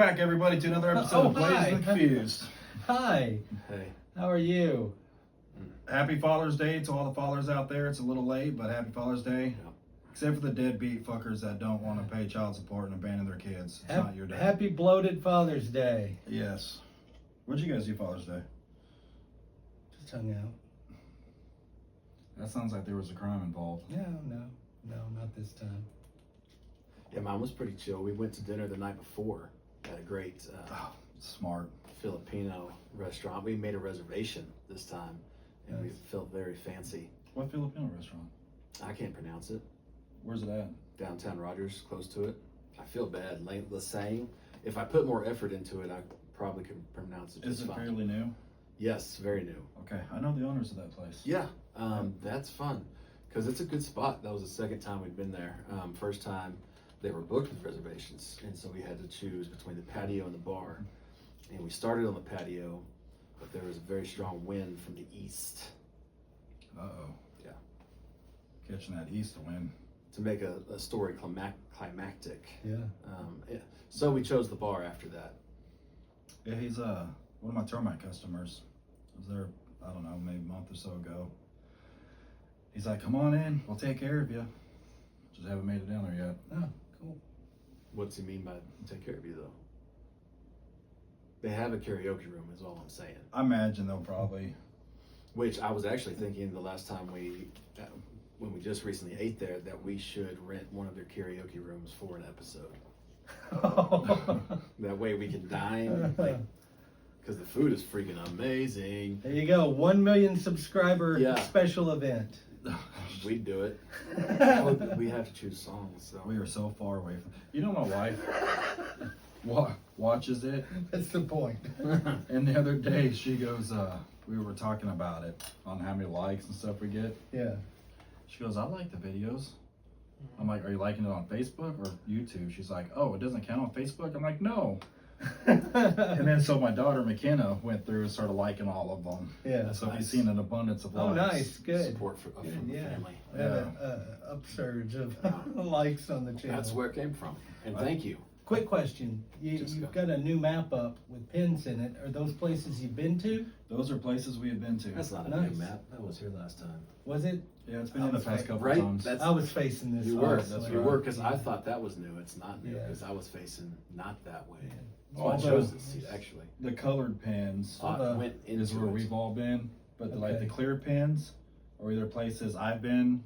back, everybody, to another episode of Blazed and Confused. Hi. Hey. How are you? Happy Father's Day to all the fathers out there. It's a little late, but happy Father's Day. Yeah. Except for the deadbeat fuckers that don't want to pay child support and abandon their kids. It's not your day. Happy bloated Father's Day. Yes. What'd you guys do Father's Day? Just hung out. That sounds like there was a crime involved. No, not this time. Yeah, mine was pretty chill. We went to dinner the night before at a great Smart. Filipino restaurant. We made a reservation this time, and we Nice. felt very fancy. What Filipino restaurant? I can't pronounce it. Where's it at? Downtown Rogers, close to it. I feel bad saying. If I put more effort into it, I probably could pronounce it just Is it fine. fairly new? Yes, very new. Okay, I know the owners of that place. Yeah, that's fun because it's a good spot. That was the second time we'd been there. First time they were booked with reservations, and so we had to choose between the patio and the bar. And we started on the patio, but there was a very strong wind from the east. Uh-oh. Yeah. Catching that east wind. To make a story climactic. Yeah. Yeah. So we chose the bar after that. Yeah, he's one of my termite customers. I was there, I don't know, maybe a month or so ago. He's like, come on in, we'll take care of you. Just haven't made it down there yet. Oh, cool. What's he mean by take care of you, though? They have a karaoke room, is all I'm saying. I imagine they'll probably. Which I was actually thinking the last time when we just recently ate there, that we should rent one of their karaoke rooms for an episode. That way we can dine, because the food is freaking amazing. There you go. 1 million subscriber Yeah. special event. We'd do it. We have to choose songs. So. We are so far away from. You know, my wife watches it, That's the point. and the other day she goes, we were talking about it on how many likes and stuff we get. Yeah. She goes, I like the videos. I'm like, are you liking it on Facebook or YouTube? She's like, oh, it doesn't count on Facebook? I'm like, no. And then so my daughter McKenna went through and started liking all of them. Yeah. So Nice. he's seen an abundance of likes. Oh, nice. Good. Support from the Yeah. family. I had a upsurge of likes on the channel. That's where it came from. And thank you. Quick question. Just You've go. got a new map up with pins in it. Are those places you've been to? Those are places we have been to. That's not a Nice. new map. That was here last time. Was it? Yeah, it's been in the past couple Right? times. That's- I was facing this You way. were, that's you right. were, because I thought that was new. It's not new Yeah. because I was facing not that way. Yeah. That's why I Also- chose this seat actually. The colored pins I the- went into is where it. we've all been, but like the Okay. clear pins are either places I've been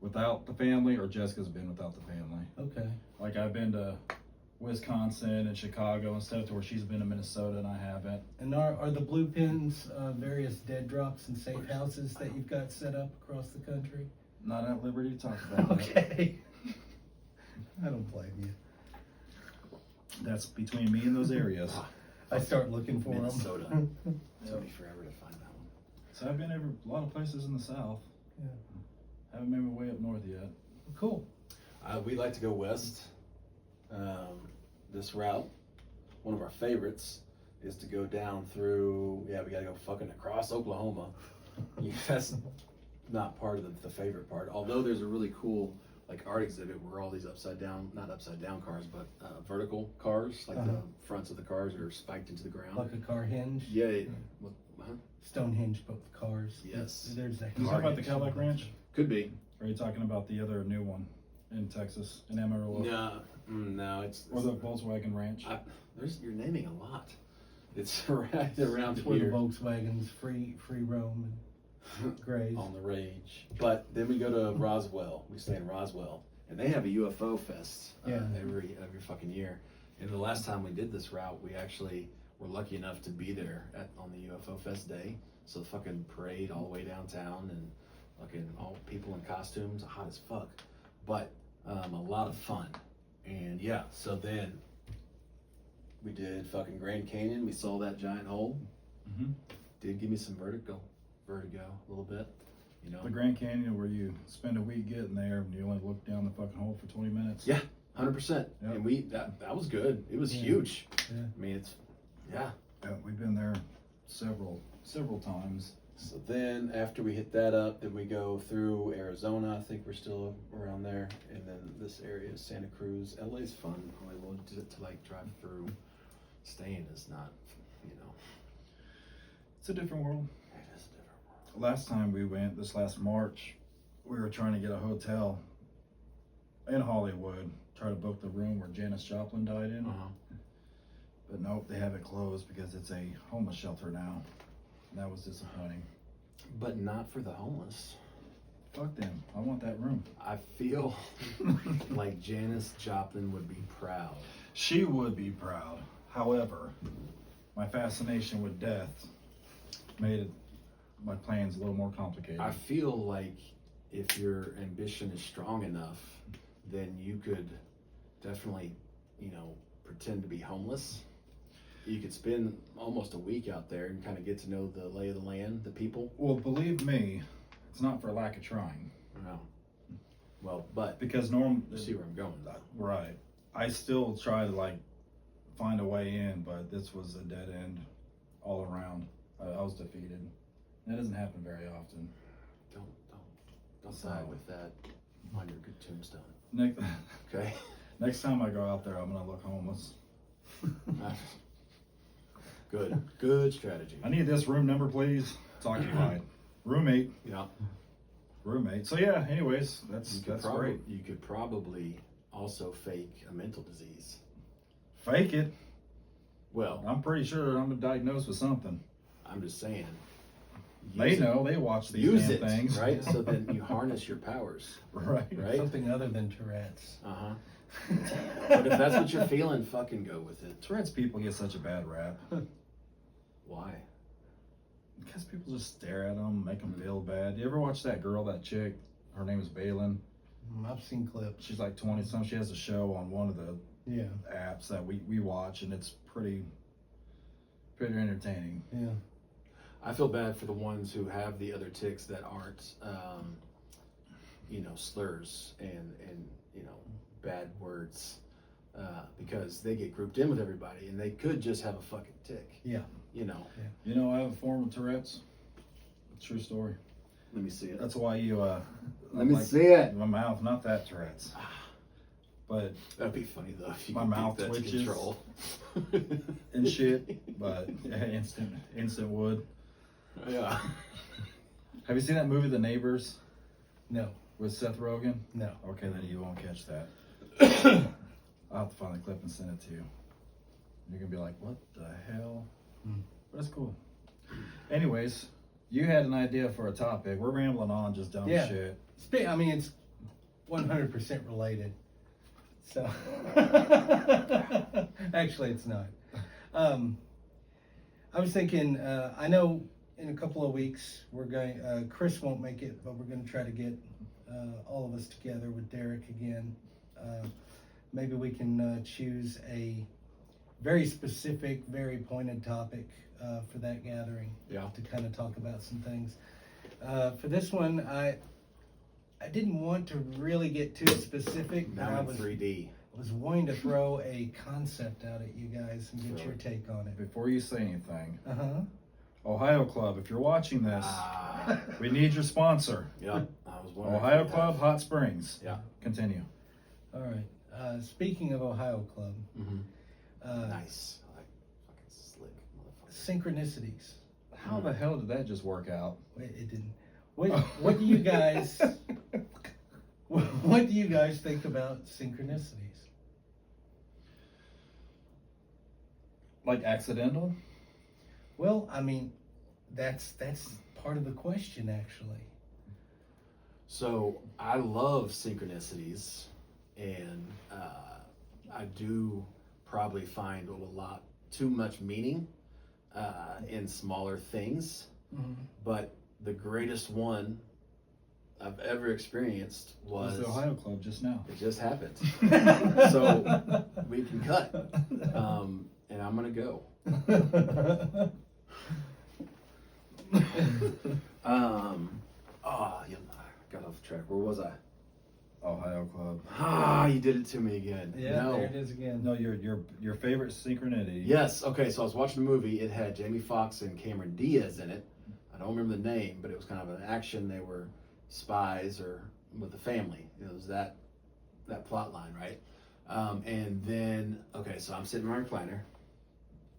without the family or Jessica's been without the family. Okay. Like I've been to Wisconsin and Chicago and stuff to where she's been to Minnesota and I haven't. And are the blue pins various dead drops and safe houses that you've got set up across the country? Not at liberty to talk about that. Okay. I don't blame you. That's between me and those areas. I start looking for Minnesota. them. It took me forever to find that one. So I've been a lot of places in the South. Yeah. Haven't made my way up north yet. Cool. We like to go west. This route, one of our favorites, is to go down through. Yeah, we gotta go fucking across Oklahoma. Yeah, that's not part of the favorite part. Although there's a really cool like art exhibit where all these not upside down cars, but vertical cars, like the fronts of the cars are spiked into the ground. Like a car hinge. Yeah. Huh? Stonehenge, but with cars. Yes. There's that. You car talking about the hinge. Cadillac Ranch? Could be. Or are you talking about the other new one in Texas, in Amarillo? No, it's Or the Volkswagen Ranch? you're naming a lot. It's right around Where the here Volkswagens free roam and graze. on the range. But then we go to Roswell. We stay in Roswell, and they have a UFO fest every fucking year. And the last time we did this route, we actually were lucky enough to be there on the UFO fest day. So the fucking parade all the way downtown and fucking all people in costumes, hot as fuck, but a lot of fun. And yeah, so then we did fucking Grand Canyon. We saw that giant hole. Mm-hmm. Did give me some vertigo a little bit, you know. The Grand Canyon where you spend a week getting there and you only look down the fucking hole for 20 minutes. Yeah, 100%. Yep. And that was good. It was huge. Yeah. I mean, it's, yeah. Yeah, we've been there several times. So then after we hit that up, then we go through Arizona. I think we're still around there. And then this area is Santa Cruz. LA's fun. Hollywood to like drive through. Staying is not, you know. It's a different world. It is a different world. Last time we went, this last March, we were trying to get a hotel in Hollywood. Try to book the room where Janis Joplin died in. But nope, they have it closed because it's a homeless shelter now. And that was disappointing. But not for the homeless. Fuck them. I want that room. I feel like Janis Joplin would be proud. She would be proud. However, my fascination with death made my plans a little more complicated. I feel like if your ambition is strong enough, then you could definitely, you know, pretend to be homeless. You could spend almost a week out there and kind of get to know the lay of the land, the people. Well, believe me, it's not for lack of trying. No. Well, but Because you see where I'm going. right. I still try to like find a way in, but this was a dead end all around. I was defeated. That doesn't happen very often. Don't side with that on your good tombstone. Next, Okay. next time I go out there, I'm gonna look homeless. Good strategy. I need this room number, please. It's occupied. Roommate. Yeah. Roommate. So yeah. Anyways, that's great. You could probably also fake a mental disease. Fake it. Well, I'm pretty sure I'm diagnosed with something. I'm just saying. They know. They watch these Use damn it, things, right? So then you harness your powers, right. right? Something other than Tourette's. But if that's what you're feeling, fucking go with it. Tourette's people get such a bad rap Why? because people just stare at them, make them feel bad. You ever watch that girl, that chick? Her name is Balin. I've seen clips. She's like 20 something. She has a show on one of the apps that we watch, and it's pretty entertaining. Yeah. I feel bad for the ones who have the other ticks that aren't, you know, slurs and you know, bad words, because they get grouped in with everybody, and they could just have a fucking tick. Yeah. You know. Yeah. You know, I have a form of Tourette's. True story. Let me see it. That's why you Let me see it. my mouth, not that Tourette's. But That'd be funny though if you my could mouth beat that to twitches. control. and shit. But yeah, instant would. Yeah. Have you seen that movie, The Neighbors, No. with Seth Rogen? No. Okay, then you won't catch that. I'll have to find the clip and send it to you. You're gonna be like, what the hell? But it's cool. Anyways, you had an idea for a topic. We're rambling on just dumb shit. I mean, it's 100% related. So, actually, it's not. I was thinking, I know in a couple of weeks we're going. Chris won't make it, but we're going to try to get all of us together with Derek again. Maybe we can choose a very specific, very pointed topic for that gathering. Yeah. To kind of talk about some things. For this one, I didn't want to really get too specific. But Now I in was 3D. was wanting to throw a concept out at you guys and get your take on it. Before you say anything, Uh-huh. Ohio Club, if you're watching this, we need your sponsor. Yeah. I was wondering. Ohio Club, Hot Springs. Yeah. Continue. All right. Speaking of Ohio Club, Nice. I like fucking slick motherfucker. Synchronicities. How the hell did that just work out? Wait, it didn't. What do you guys? What do you guys think about synchronicities? Like accidental? Well, I mean, that's part of the question, actually. So I love synchronicities, and I do probably find a lot too much meaning in smaller things. But the greatest one I've ever experienced was the Ohio Club just now. It just happened. So we can cut, and I'm gonna go. I got off track. Where was I? Ohio Club. You did it to me again. Yeah, No. there it is again. No, your favorite synchronity. Yes. Okay. So I was watching the movie. It had Jamie Foxx and Cameron Diaz in it. I don't remember the name, but it was kind of an action. They were spies or with the family. It was that plot line, right? And then, okay, so I'm sitting in my recliner,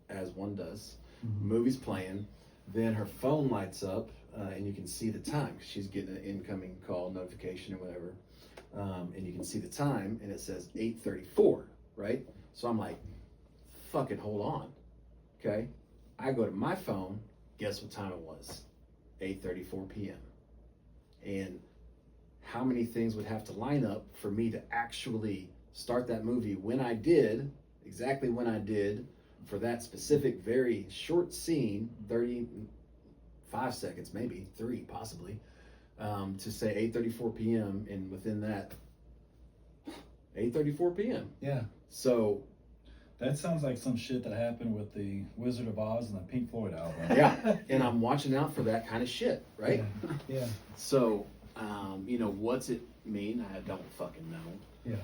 as one does. Movie's playing. Then her phone lights up, and you can see the time because she's getting an incoming call notification or whatever. And you can see the time, and it says 8:34, right? So I'm like, fucking hold on, okay? I go to my phone, guess what time it was? 8:34 p.m. And how many things would have to line up for me to actually start that movie when I did, exactly when I did, for that specific very short scene, 35 seconds, maybe 3 possibly, to say 8:34 p.m. and within that 8:34 p.m. Yeah. So that sounds like some shit that happened with the Wizard of Oz and the Pink Floyd album. yeah, and I'm watching out for that kind of shit, right? Yeah. So, what's it mean? I don't fucking know. Yeah.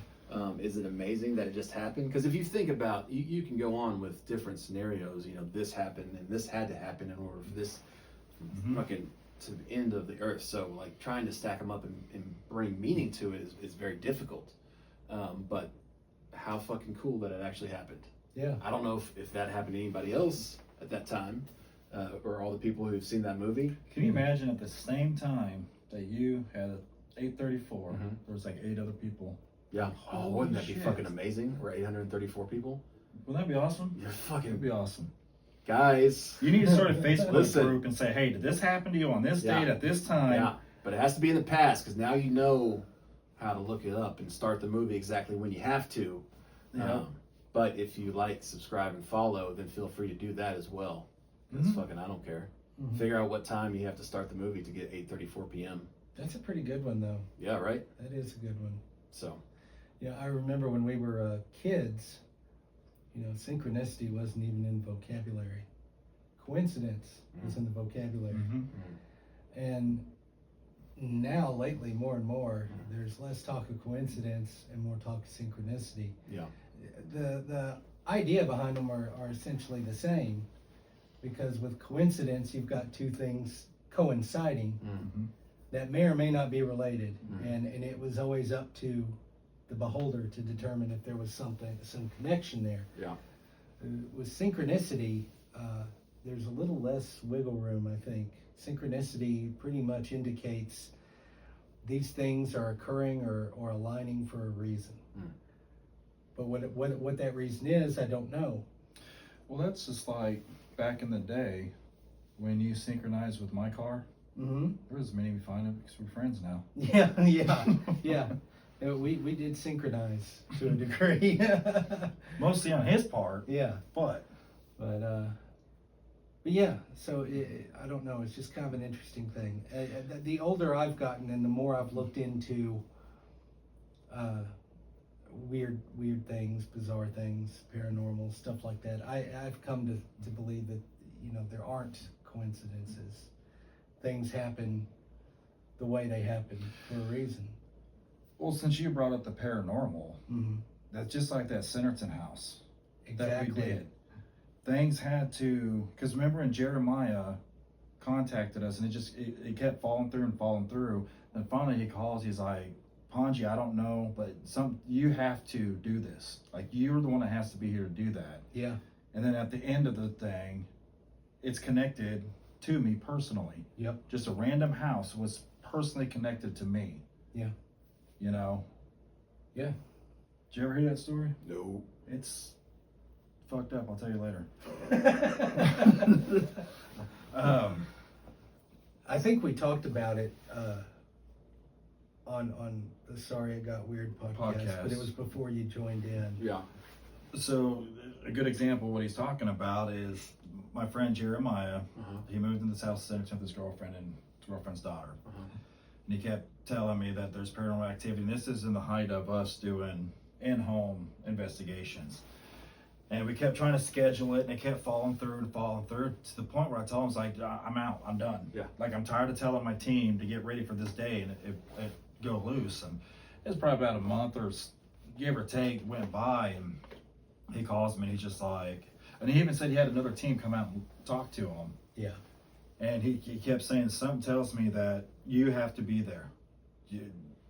Is it amazing that it just happened? Because if you think about, you can go on with different scenarios. This happened and this had to happen in order for this fucking to the end of the earth. So like trying to stack them up and bring meaning to it is very difficult. But how fucking cool that it actually happened. Yeah. I don't know if that happened to anybody else at that time, or all the people who've seen that movie. Can you imagine at the same time that you had 8:34, there was like 8 other people? Yeah. Oh, wouldn't that be shit. fucking amazing? We're 834 people. Wouldn't that be awesome? You're fucking That'd be awesome. guys. You need to start a Facebook Listen. group and say, hey, did this happen to you on this date at this time? Yeah, but it has to be in the past because now you know how to look it up and start the movie exactly when you have to. Yeah. But if you like, subscribe, and follow, then feel free to do that as well. That's fucking, I don't care. Figure out what time you have to start the movie to get 8:34 p.m. That's a pretty good one, though. Yeah, right? That is a good one. So. Yeah, I remember when we were kids, synchronicity wasn't even in vocabulary. Coincidence was in the vocabulary. And now, lately, more and more, there's less talk of coincidence and more talk of synchronicity. Yeah. The idea behind them are essentially the same, because with coincidence, you've got two things coinciding that may or may not be related. And it was always up to the beholder to determine if there was some connection there. Yeah. With synchronicity, there's a little less wiggle room, I think. Synchronicity pretty much indicates these things are occurring or aligning for a reason. But what that reason is, I don't know. Well, that's just like back in the day when you synchronized with my car. There was many we find out because we're friends now. Yeah. We did synchronize to a degree. Mostly on his part. Yeah. But yeah, so I don't know. It's just kind of an interesting thing. The older I've gotten and the more I've looked into weird things, bizarre things, paranormal, stuff like that, I've come to believe that, there aren't coincidences. Things happen the way they happen for a reason. Well, since you brought up the paranormal, that's just like that Centerton house that we did. Things had to, because remember when Jeremiah contacted us and it kept falling through. And finally he calls, he's like, Ponji, I don't know, but you have to do this. Like, you're the one that has to be here to do that. Yeah. And then at the end of the thing, it's connected to me personally. Yep. Just a random house was personally connected to me. Yeah. Yeah. Did you ever hear that story? No. It's fucked up. I'll tell you later. I think we talked about it on the Sorry It Got Weird podcast, but it was before you joined in. Yeah. So a good example of what he's talking about is my friend Jeremiah. He moved in this house in Centerton with his girlfriend and his girlfriend's daughter. And he kept telling me that there's paranormal activity. And this is in the height of us doing in-home investigations. And we kept trying to schedule it, and it kept falling through to the point where I told him, I was like, I'm out, I'm done. Yeah. Like, I'm tired of telling my team to get ready for this day, and it go loose. And it was probably about a month or give or take went by, and he calls me, and he's just like, and he even said he had another team come out and talk to him. Yeah. And he kept saying, something tells me that you have to be there.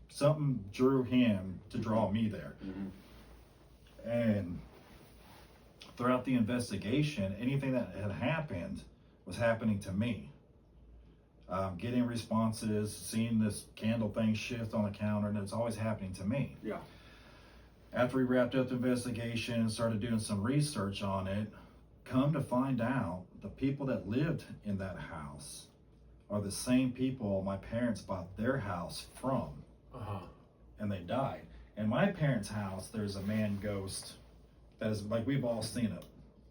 Something drew him to draw me there. Mm-hmm. And throughout the investigation, anything that had happened was happening to me. Getting responses, seeing this candle thing shift on the counter, and it's always happening to me. Yeah. After we wrapped up the investigation and started doing some research on it, come to find out the people that lived in that house are the same people my parents bought their house from. And they died. In my parents' house, there's a man ghost that is like, we've all seen it.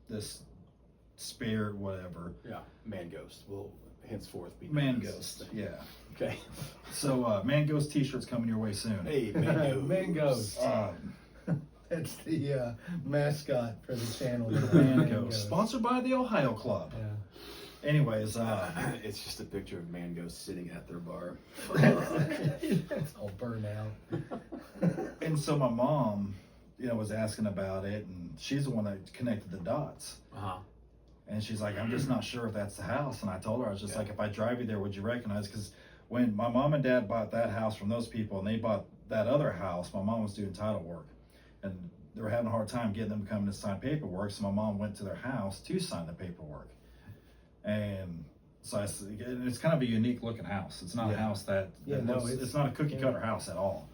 This spirit, whatever. Yeah, man ghost will henceforth be man ghost. Yeah. Okay. So man ghost t-shirts coming your way soon. Hey, man ghost. Man ghost. That's the mascot for the channel. Man ghost. Sponsored by the Ohio Club. Yeah. Anyways, it's just a picture of man ghost sitting at their bar. It's all burned out. And so my mom, was asking about it, and she's the one that connected the dots. And she's like, I'm just not sure if that's the house. And I told her, I was just like, if I drive you there, would you recognize? Because when my mom and dad bought that house from those people, and they bought that other house, my mom was doing title work, and they were having a hard time getting them to come to sign paperwork. So my mom went to their house to sign the paperwork. And so it's kind of a unique looking house. It's not a house that it's not a cookie cutter house at all.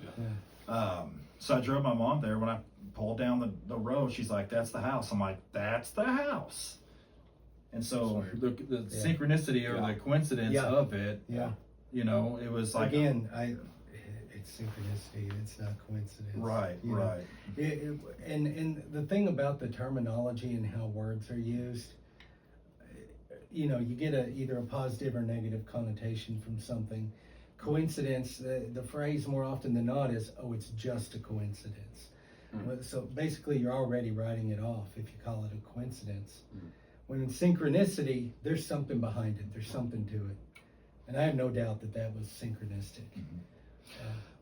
Yeah. So I drove my mom there. When I pulled down the road, she's like, that's the house. I'm like, that's the house. And so the synchronicity or the coincidence of it, it was like, again, it's synchronicity. It's not coincidence. Right. And the thing about the terminology and how words are used, you get either a positive or negative connotation from something. Coincidence, the phrase more often than not is, oh, it's just a coincidence. Mm-hmm. So basically you're already writing it off if you call it a coincidence. Mm-hmm. When in synchronicity, there's something behind it. There's something to it. And I have no doubt that was synchronistic. Mm-hmm.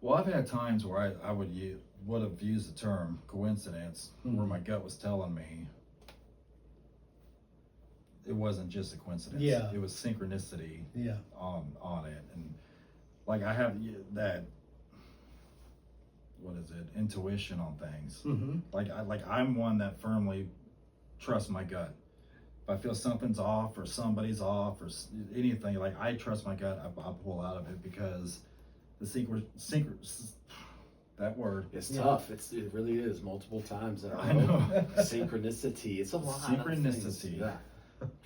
Well, I've had times where I would have used the term coincidence, where my gut was telling me it wasn't just a coincidence. Yeah. It was synchronicity on it. And like I have that, what is it, intuition on things. Mm-hmm. Like I'm one that firmly trusts my gut. If I feel something's off or somebody's off or anything, like I trust my gut, I pull out of it, because the that word. It's tough. It really is. Multiple times in a row. I know. Synchronicity. It's a lot. Synchronicity. Yeah.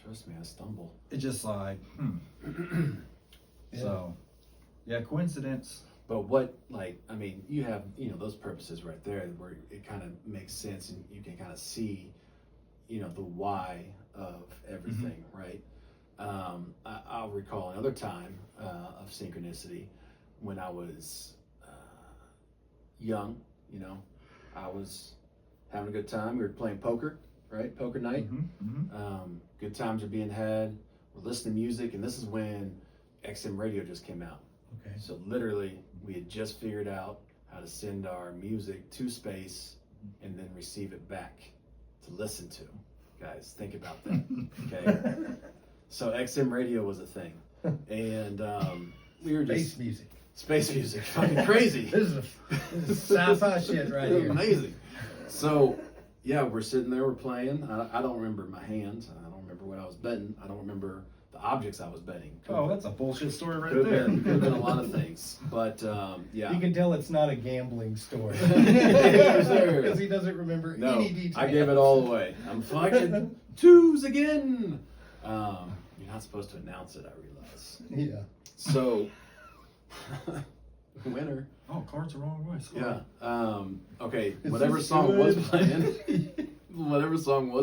Trust me, I stumble. It's just like, So, coincidence. But what, you have, those purposes right there where it kind of makes sense and you can kind of see, the why of everything, right? I'll recall another time of synchronicity when I was young, I was having a good time. We were playing poker, right? Poker night. Good times are being had. We're listening to music, and this is when XM radio just came out. Okay. So literally, we had just figured out how to send our music to space and then receive it back to listen to. Guys, think about that. Okay. So XM radio was a thing, and we were just space music, fucking crazy. This is sci-fi shit right here. Amazing. So yeah, we're sitting there, we're playing. I don't remember my hands. I don't remember what I was betting. I don't remember the objects I was betting. That's a bullshit story right there. Could have been a lot of things, but yeah. You can tell it's not a gambling story because he doesn't remember any details. I gave it all away. I'm fucking twos again. You're not supposed to announce it, I realize. Yeah. So, winner. Oh, cards are wrong way. Yeah. Okay. Whatever song was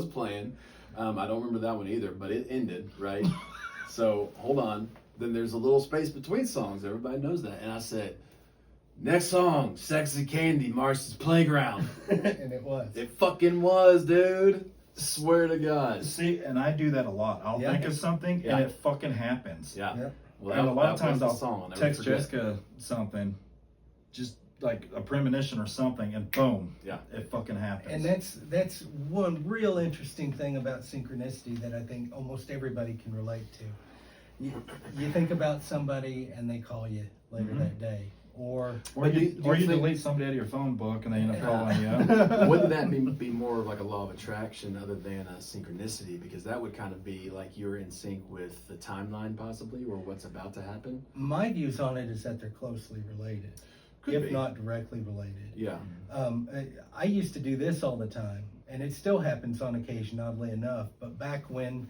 playing. I don't remember that one either, but it ended, right? So, hold on. Then there's a little space between songs. Everybody knows that. And I said, next song, Sexy Candy, Marcy's Playground. And it was. It fucking was, dude. Swear to God. See, and I do that a lot. I'll think of something, and it fucking happens. Yeah. Yep. Well, and a lot of times I'll text Jessica something, just like a premonition or something, and boom, it fucking happens. And that's one real interesting thing about synchronicity that I think almost everybody can relate to. you think about somebody and they call you later that day, or you delete somebody out of your phone book and they end up calling you. Wouldn't that be more of like a law of attraction other than a synchronicity? Because that would kind of be like you're in sync with the timeline possibly, or what's about to happen. My views on it is that they're closely related, if not directly related. Yeah. I used to do this all the time, and it still happens on occasion, oddly enough. But back when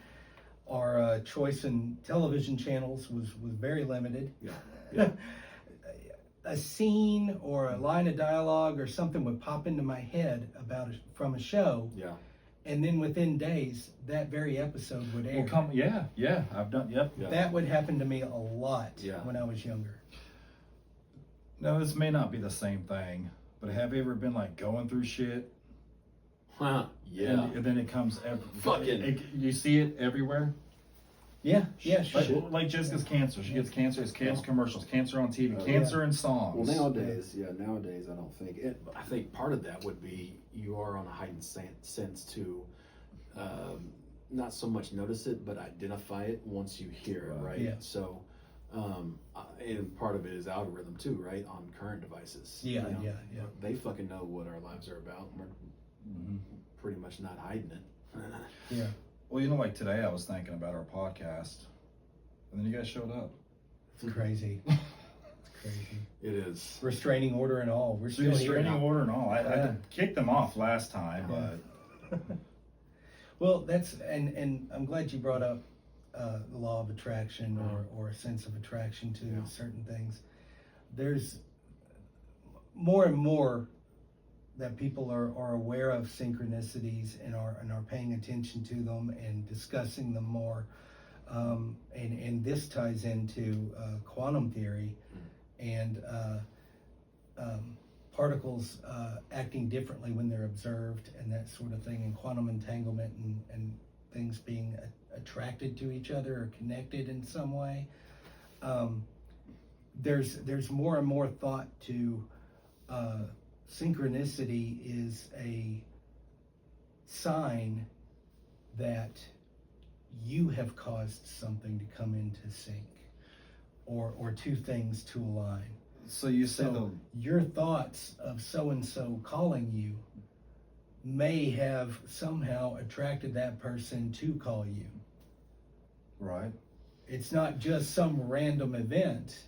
our choice in television channels was very limited, Yeah. a scene or a line of dialogue or something would pop into my head from a show. Yeah. And then within days, that very episode would air. I've done, yep. Yeah. That would happen to me a lot Yeah. when I was younger. No, this may not be the same thing, but have you ever been like going through shit? Huh. Yeah. And then it comes, Fucking. you see it everywhere? Yeah, sure. Like Jessica's cancer. She gets cancer. It's cancer commercials, cancer on TV, cancer in songs. Well, nowadays, I don't think it. I think part of that would be you are on a heightened sense to not so much notice it, but identify it once you hear it, right? Yeah. So, and part of it is algorithm too, right? On current devices. Yeah. They fucking know what our lives are about. We're pretty much not hiding it. Yeah. Well, like today I was thinking about our podcast, and then you guys showed up. It's crazy. It's crazy. It is. Restraining order and all. We're still here. Restraining order and all. I kicked them off last time, but well, and I'm glad you brought up the law of attraction or a sense of attraction to certain things. There's more and more that people are aware of synchronicities and are paying attention to them and discussing them more. And this ties into quantum theory and particles acting differently when they're observed and that sort of thing, and quantum entanglement and things being attracted to each other or connected in some way. There's more and more thought to synchronicity is a sign that you have caused something to come into sync or two things to align. So you say your thoughts of so-and-so calling you may have somehow attracted that person to call you. Right. It's not just some random event.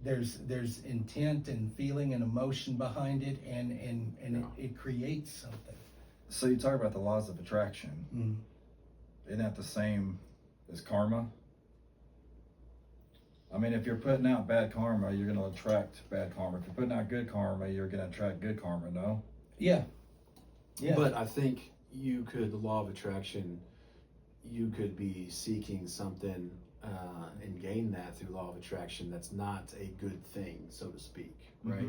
There's intent and feeling and emotion behind it, and it creates something. So you talk about the laws of attraction. Isn't that the same as karma? I mean, if you're putting out bad karma, you're going to attract bad karma. If you're putting out good karma, you're going to attract good karma, no? Yeah. But I think the law of attraction, you could be seeking something and gain that through law of attraction that's not a good thing, so to speak, right?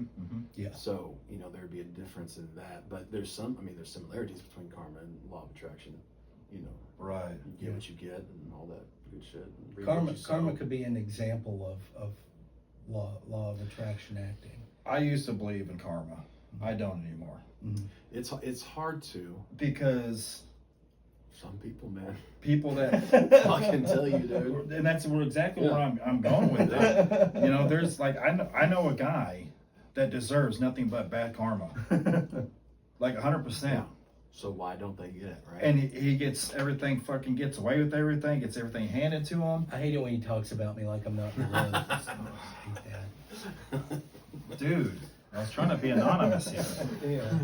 Yeah. So, there'd be a difference in that. But there's similarities between karma and law of attraction. Right. You get what you get and all that good shit. Karma could be an example of law of attraction acting. I used to believe in karma. I don't anymore. It's hard to. Because some people, man. People that I can tell you, dude. And that's exactly where I'm going with it. There's like I know a guy that deserves nothing but bad karma. Like 100%. Yeah. So why don't they get it, right? And he gets everything, fucking gets away with everything, gets everything handed to him. I hate it when he talks about me like I'm not in the room. I hate that. Dude, I was trying to be anonymous here. Yeah.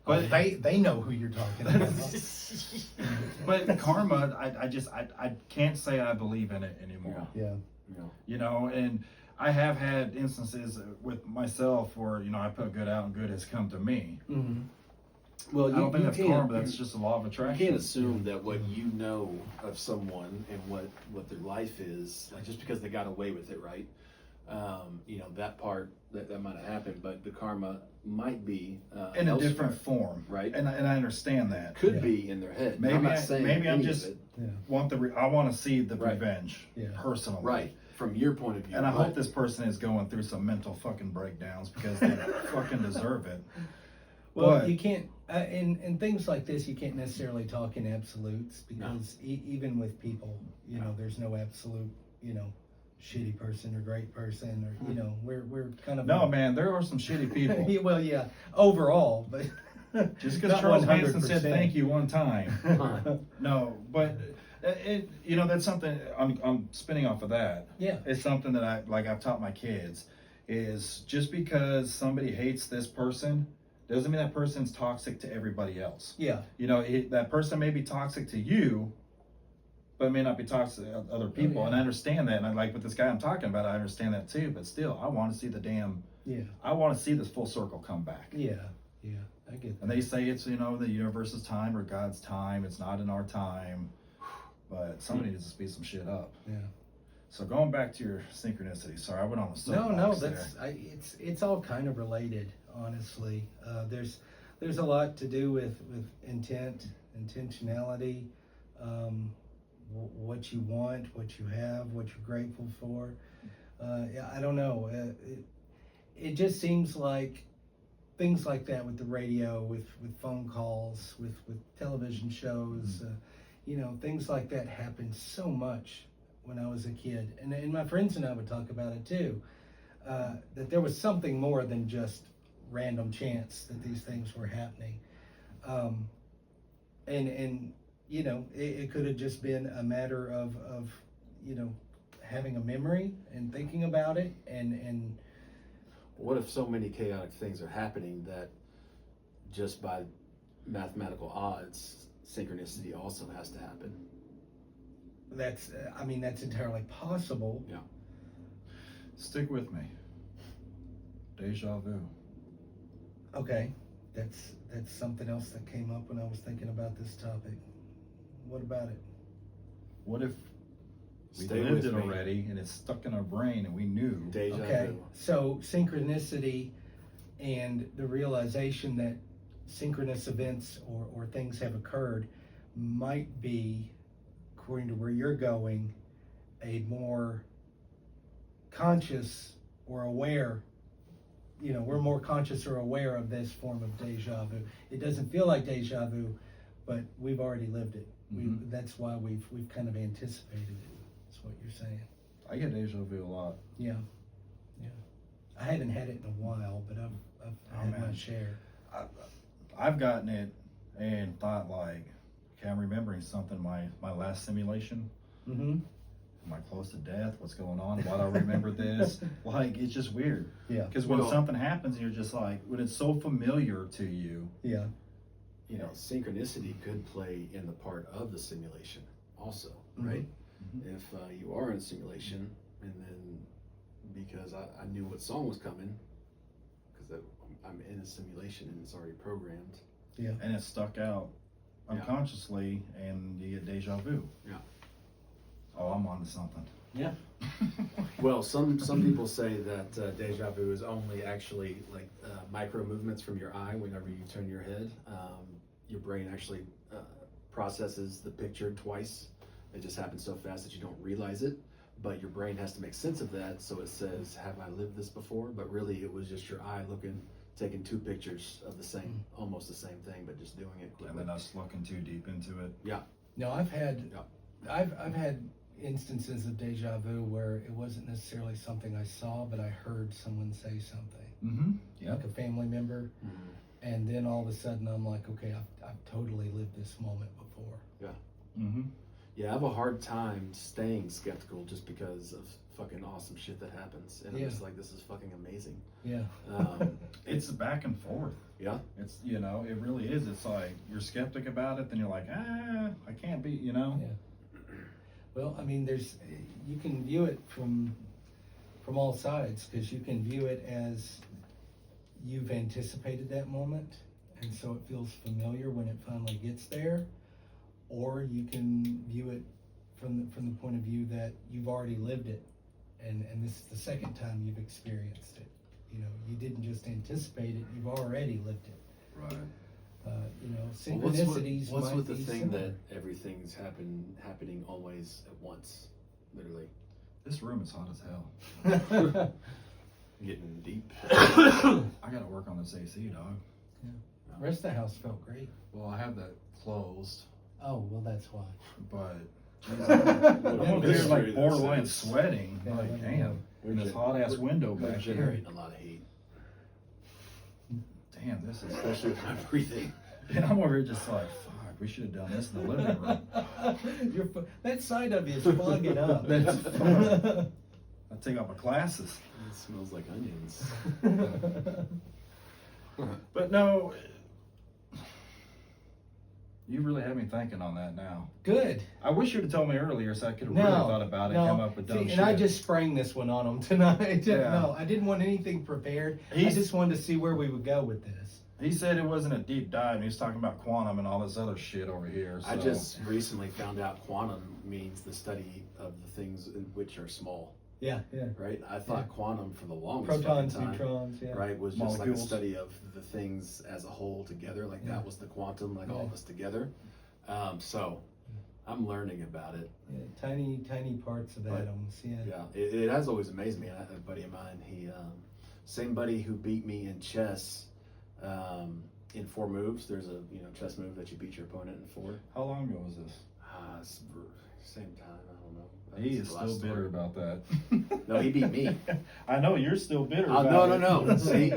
But they know who you're talking about. But karma, I can't say I believe in it anymore. Yeah. And I have had instances with myself where, I put good out and good has come to me. Well, I don't think that's karma, that's just a law of attraction. You can't assume that what you know of someone and what their life is, like just because they got away with it, right? That part, that might have happened, but the karma might be in a different form, right? And I understand that. Could be in their head. Maybe I'm not saying I'm just I want to see the Right. revenge personally. Right. From your point of view. And I hope this person is going through some mental fucking breakdowns because they fucking deserve it. Well, you can't, in things like this, you can't necessarily talk in absolutes because even with people, there's no absolute you know, shitty person or great person, or you know, we're kind of No, man, there are some shitty people. Yeah, well, yeah, overall, but Just because not Charles Manson 100%. said thank you one time. No, but you know, that's something I'm spinning off of that. Yeah. It's something that I've taught my kids is just because somebody hates this person doesn't mean that person's toxic to everybody else. Yeah. You know, that person may be toxic to you, but it may not be toxic to other people. Oh, yeah. And I understand that. And I like with this guy I'm talking about, I understand that too. But still, I want to see I want to see this full circle come back. Yeah. Yeah. I get that. And they say it's, you know, the universe's time or God's time. It's not in our time. But somebody needs to speed some shit up. Yeah. So going back to your synchronicity. Sorry, I went on the No, soapbox there. it's all kind of related, honestly. There's a lot to do with intent, intentionality, what you want, what you have, what you're grateful for. I don't know. It just seems like things like that with the radio, with phone calls, with television shows, you know, things like that happened so much when I was a kid. And my friends and I would talk about it too, that there was something more than just random chance that these things were happening. And you know, it could have just been a matter of, you know, having a memory and thinking about it and What if so many chaotic things are happening that just by mathematical odds, synchronicity also has to happen? that's entirely possible. Yeah. Stick with me. Deja vu. Okay, that's something else that came up when I was thinking about this topic. What about it? What if we Stay lived with it me. already and it's stuck in our brain and we knew? Deja Okay, vu. so synchronicity and the realization that synchronous events or things have occurred might be, according to where you're going, a more conscious or aware, you know, we're more conscious or aware of this form of deja vu. It doesn't feel like deja vu, but we've already lived it. That's why we've kind of anticipated it. That's what you're saying. I get deja vu a lot. Yeah. I haven't had it in a while, but I've had my share. I've gotten it and thought like, okay, I'm remembering something, my last simulation. Mm-hmm. Am I close to death? What's going on? Why do I remember this? Like, it's just weird. Yeah. Because when something happens, you're just like, when it's so familiar to you. Yeah. You know, synchronicity could play in the part of the simulation also, right? Mm-hmm. If you are in a simulation and then because I knew what song was coming because I'm in a simulation and it's already programmed. Yeah. And it's stuck out unconsciously and you get deja vu. Yeah. Oh, I'm on to something. Yeah. Well, some people say that deja vu is only actually like micro movements from your eye whenever you turn your head. Your brain actually processes the picture twice. It just happens so fast that you don't realize it. But your brain has to make sense of that, so it says, "Have I lived this before?" But really, it was just your eye taking two pictures of the same, almost the same thing, but just doing it quickly. And then us looking too deep into it. Yeah. No, I've had instances of deja vu where it wasn't necessarily something I saw, but I heard someone say something, Mm-hmm. Yeah. like a family member, and then all of a sudden I'm like, okay, I've totally lived this moment before. Yeah. Mm-hmm. Yeah, I have a hard time staying skeptical just because of fucking awesome shit that happens, and I'm just like, this is fucking amazing. Yeah. It's back and forth. Yeah. It's, you know, it really is. It's like you're skeptic about it, then you're like, I can't be, you know. Yeah. Well, I mean, you can view it from all sides, because you can view it as you've anticipated that moment, and so it feels familiar when it finally gets there, or you can view it from the point of view that you've already lived it, and this is the second time you've experienced it. You know, you didn't just anticipate it; you've already lived it. Right. You know, Well, synchronicities. what's might with the be thing similar. that everything's happening always at once, literally? This room is hot as hell. Getting deep. I gotta work on this AC, dog. The rest of the house felt great. Well, I have that closed, Oh, well, that's why. but I'm over This there is like true, borderline this is- sweating. Yeah, Like, yeah. damn. In this hot ass window We're back here. generating a lot of heat, Damn, this is. especially with my breathing. And I'm over here just like, fuck, we should have done this in the living room. That side of you is fogging up. That's fun. I take out my glasses. It smells like onions. But no, you really had me thinking on that now. Good. I wish you'd have told me earlier so I could have No, really thought about it and no. come up with dumb See, shit. and I just sprang this one on him tonight. Yeah. No, I didn't want anything prepared. I just wanted to see where we would go with this. He said it wasn't a deep dive, and he was talking about quantum and all this other shit over here. So. I just recently found out quantum means the study of the things in which are small, Yeah, yeah. right? I thought quantum for the longest Protons, fucking time, neutrons, yeah. right, was just like a Molecules. study of the things as a whole together. Like Yeah. that was the quantum, like all Yeah. of us together. So I'm learning about it. Yeah, tiny parts of But- atoms. Yeah. Yeah, it has always amazed me. I have a buddy of mine. He, same buddy who beat me in chess, in 4 moves. There's a chess move that you beat your opponent in 4. How long ago was this? Same time. I don't know. He That's is the last still bitter story. about that. No, he beat me. I know you're still bitter. Oh, about no. it. See,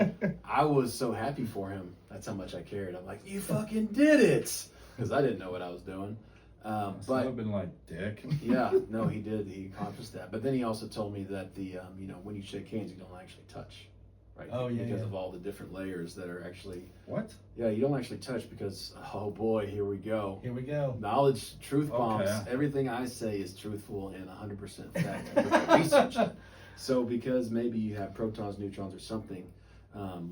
I was so happy for him. That's how much I cared. I'm like, you fucking did it, because I didn't know what I was doing. So But I've been like, dick. yeah, no, he did. He accomplished that. But then he also told me that the when you shake hands, you don't actually touch, right? Oh, yeah, because yeah. of all the different layers that are actually. What? Yeah, you don't actually touch because oh boy, here we go. Here we go. Knowledge, truth bombs. Okay. Everything I say is truthful and 100% fact. I did the research. So because maybe you have protons, neutrons, or something,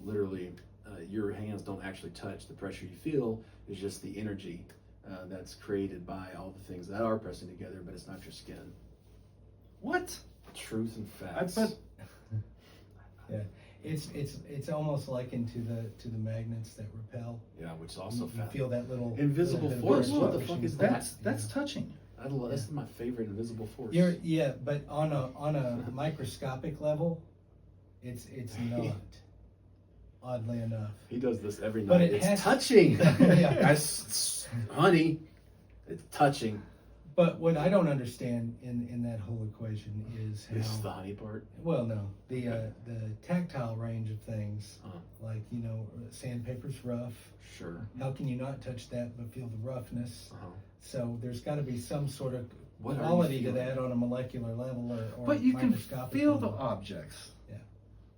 literally, your hands don't actually touch. The pressure you feel is just the energy that's created by all the things that are pressing together, but it's not your skin. What? Truth and facts. but Yeah. It's almost likened to the magnets that repel. yeah, which is also You fact. feel that little Invisible little bit of force. pushing- What the pushing fuck is force. that? that's touching. That's my favorite invisible force. Yeah, but on a microscopic level, it's not. Oddly enough. He does this every But night. it It's has- touching. Yeah. Honey, it's touching. But what I don't understand in that whole equation is This is how. the honey part. Well, no, the tactile range of things, Uh-huh. like sandpaper's rough. Sure. How can you not touch that but feel the roughness? Uh-huh. So there's got to be some sort of What are you quality to feeling? that on a molecular level or But you can microscopic feel the level. objects.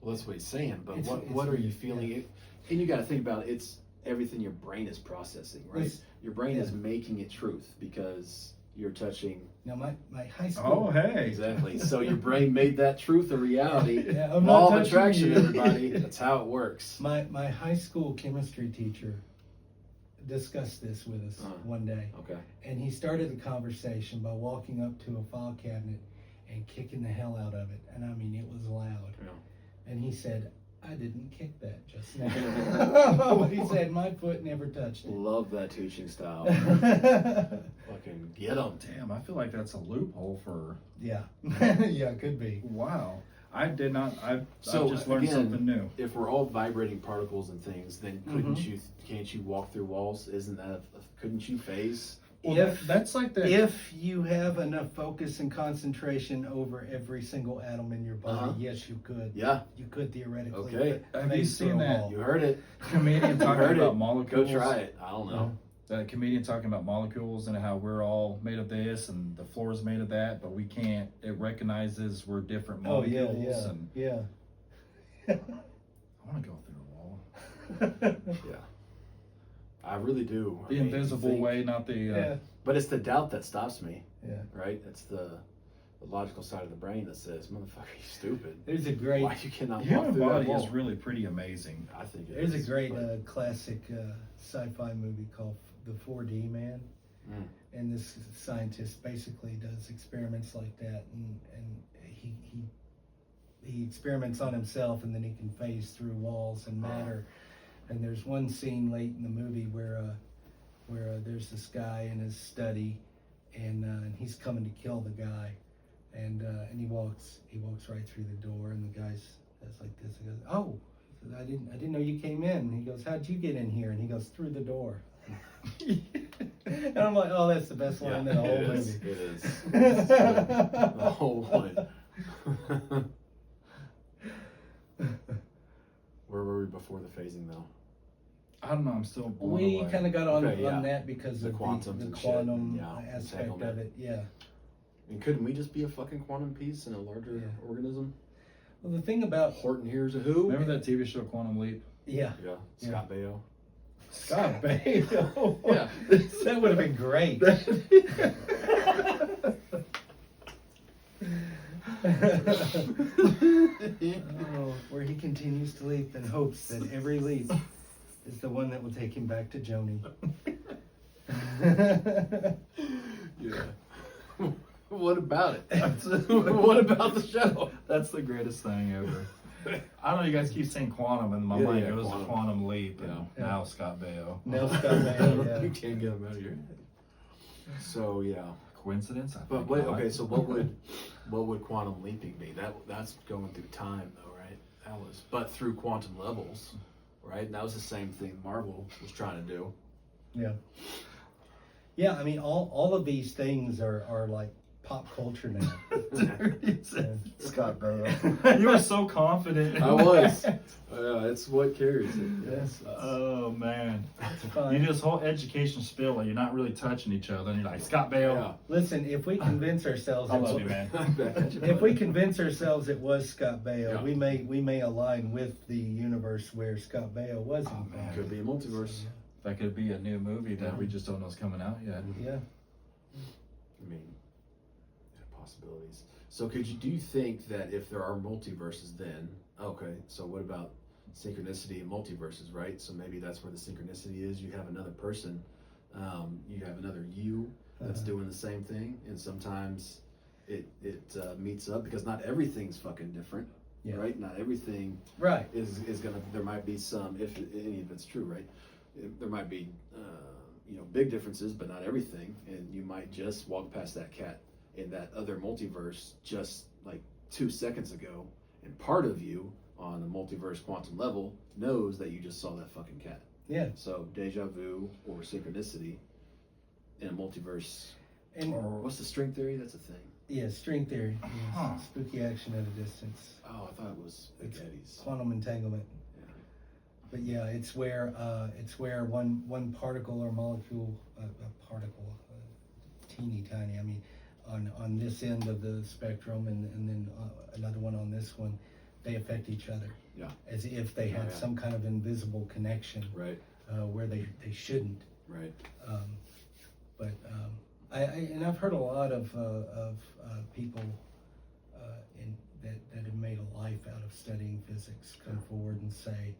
Well, that's what he's saying. But It's- what are you it's- feeling? yeah. And you got to think about it. It's everything your brain is processing, right? It's- Your brain is yeah. making it truth because you're touching. Now my high Oh, school. hey. Exactly. So your brain made that truth a reality. Yeah, I'm not Law of touching attraction, you. everybody. That's how it works. My high school chemistry teacher discussed this with us one day, Okay. and he started the conversation by walking up to a file cabinet and kicking the hell out of it, and I mean it was loud. Yeah. And he said, "I didn't kick that just now." He said, "My foot never touched it." Love that teaching style. Fucking get them. Damn, I feel like that's a loophole for. Yeah, yeah, it could be. Wow. I did not. I've So just learned again, something new. If we're all vibrating particles and things, then can't you walk through walls? Isn't that couldn't you phase? Well, that's like that. If you have enough focus and concentration over every single atom in your body, yes, you could. Yeah, You could theoretically. Okay. Have you phase through seen a that? wall. you heard it. comedian You talking heard about it. molecules. Go try it. I don't know. That comedian talking about molecules and how we're all made of this and the floor is made of that, but we can't. It recognizes we're different Oh molecules. yeah, And yeah. I want to go through a wall. Yeah, I really do. The invisible way, not the. Yeah, But it's the doubt that stops me, yeah. right? It's the logical side of the brain that says, "Motherfucker, you stupid. There's a great, Why you cannot The walk human through that body wall?" is really pretty amazing. I think it there's a is, great but- classic sci-fi movie called The 4D Man, and this scientist basically does experiments like that, and he experiments on himself, and then he can phase through walls and matter. And there's one scene late in the movie where there's this guy in his study, and he's coming to kill the guy, and he walks right through the door, and the guy's like this. He goes, "Oh, I didn't know you came in." And he goes, "How'd you get in here?" And he goes, "Through the door." And I'm like, oh, that's the best line in the whole it is. movie. It is. It's good. The whole one. Where were we before the phasing, though? I don't know. I'm still blown We away. kind of got on, Okay, yeah. on that because The of quantums the and shit, quantum yeah, aspect of entanglement. it. Yeah. And couldn't we just be a fucking quantum piece in a larger organism? Well, the thing about Horton here's a who? Remember that TV show Quantum Leap? yeah, Yeah, Scott Baio. Scott Baio. Yeah. That would have been great. Oh, where he continues to leap and hopes that every leap is the one that will take him back to Joni. Yeah. What about it? What about the show? That's the greatest thing ever. I don't know. You guys keep saying quantum, and my mind goes quantum. quantum leap, and Yeah. now Scott Baio. Now Scott Baio, yeah. You can't get him out of your head. So yeah. Coincidence? I But think wait, not. okay, so what would quantum leaping be? That's going through time though, right? That was but through quantum levels, right? And that was the same thing Marvel was trying to do. Yeah. Yeah, I mean, all of these things are like pop culture now. Scott Baio. You were so confident. I was. It's what carries it. Yes. Oh man. It's fine. You just whole education spiel, like you're not really touching each other, and you're like Scott Baio. Yeah. Listen, if we convince ourselves, I love you, man. if we convince ourselves it was Scott Baio, Yeah. we may align with the universe where Scott Baio was. Oh, in man. fact. Could be a multiverse. That could be a new movie that we just don't know is coming out yet. Yeah. I mean, yeah, possibilities. So do you think that if there are multiverses then, okay, so what about synchronicity and multiverses, right? So maybe that's where the synchronicity is. You have another person, you have another you that's doing the same thing, and sometimes it meets up because not everything's fucking different, right? Not everything Right. is gonna, there might be some, if any of it's true, right? There might be, big differences, but not everything. And you might just walk past that cat in that other multiverse just like 2 seconds ago. And part of you on the multiverse quantum level knows that you just saw that fucking cat. Yeah. So deja vu or synchronicity in a multiverse. And What's the string theory? That's a thing. yeah, string theory. Yes. Huh. Spooky action at a distance. Oh, I thought it was Big It's Eddie's. quantum entanglement. But yeah, it's where one particle or molecule, a particle, teeny tiny. I mean, on this end of the spectrum, and then another one on this one, they affect each other. Yeah. As if they had some kind of invisible connection. Right. Where they shouldn't. Right. And I've heard a lot of people that have made a life out of studying physics come forward and say,